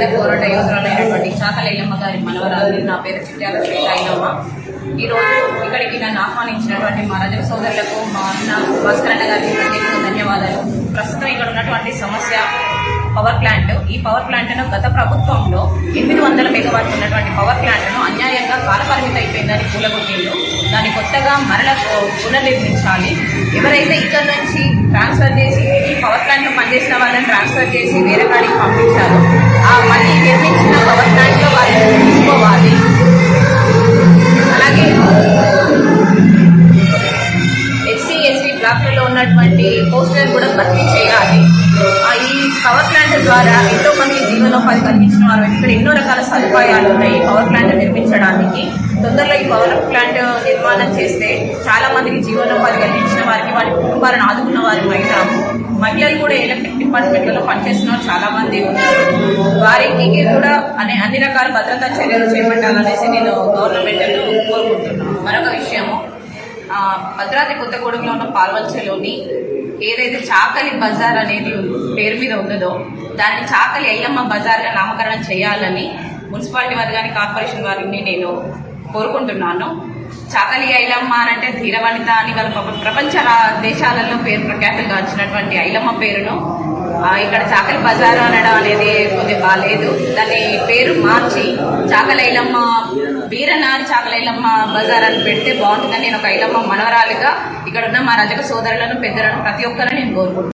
సాయుధ పోరాట యోధురాలైనటువంటి చాకలి ఐలమ్మ గారి మనవరాలు. నా పేరు చిట్యాల శ్వేత ఐలమ్మ. ఈరోజు ఇక్కడికి నన్ను ఆహ్వానించినటువంటి మా రజక సోదరులకు, మా అన్న భాస్కర్ అన్న గారికి ప్రత్యేకంగా ధన్యవాదాలు. ప్రస్తుతం ఇక్కడ ఉన్నటువంటి సమస్య పవర్ ప్లాంట్. ఈ పవర్ ప్లాంట్ను గత ప్రభుత్వంలో 800 మెగావాట్లు ఉన్నటువంటి పవర్ ప్లాంట్ను అన్యాయంగా కాలపరిమితి అయిపోయిందని కూలగొట్టిండు. దాన్ని కొత్తగా మరల పునర్నిర్మించాలి. ఎవరైతే ఇక్కడ నుంచి ట్రాన్స్ఫర్ చేసి ఈ పవర్ ప్లాంట్ పనిచేసిన వాళ్ళని ట్రాన్స్ఫర్ చేసి వేరే కాడికి పంపించారు, ఆ మళ్ళీ నిర్మించిన పవర్ ప్లాంట్లో వాళ్ళని తీసుకోవాలి. అలాగే ఎస్సీ ఎస్టీ బ్లాక్లలో ఉన్నటువంటి పోస్టులను కూడా భర్తీ చేయాలి. ఈ పవర్ ప్లాంట్ ద్వారా ఎంతో మంది జీవనోపాధి కల్పించిన వారు. ఇక్కడ ఎన్నో రకాల సదుపాయాలు ఉన్నాయి పవర్ ప్లాంట్ నిర్మించడానికి. తొందరలో ఈ పవర్ ప్లాంట్ నిర్మాణం చేస్తే చాలా మందికి జీవనోపాధి కల్పించిన వారికి, వారి కుటుంబాలను ఆదుకున్న వారి మహిళలు కూడా ఎలక్ట్రిక్ డిపార్ట్మెంట్లలో పనిచేస్తున్న చాలా మంది ఉన్నారు. వారికి కూడా అన్ని రకాల భద్రతా చర్యలు చేపట్టాలనేసి నేను గవర్నమెంట్ కోరుకుంటున్నాను. మరొక విషయము, భద్రాద్రి కొత్తగూడెంలో ఉన్న పాల్వంచలోని ఏదైతే చాకలి బజార్ అనేది పేరు మీద ఉన్నదో దాన్ని చాకలి ఐలమ్మ బజార్గా నామకరణం చేయాలని మున్సిపాలిటీ వారి కానీ కార్పొరేషన్ వారిని నేను కోరుకుంటున్నాను. చాకలి ఐలమ్మ అంటే ధీరవనిత అని వాళ్ళ ప్రపంచ దేశాలలో పేరు ప్రఖ్యాతులు గాంచినటువంటి ఐలమ్మ పేరును ఇక్కడ చాకలి బజార్ అనడం అనేది కొద్దిగా బాగాలేదు. దాని పేరు మార్చి చాకలి ఐలమ్మ వీరనారి చాకలి ఐలమ్మ బజార్ అని పెడితే బాగుంటుందని నేను ఒక ఐలమ్మ మనవరాలుగా ఇక్కడ ఉన్న మా రజక సోదరులను, పెద్దలను ప్రతి ఒక్కరిని నేను కోరుకుంటున్నాను.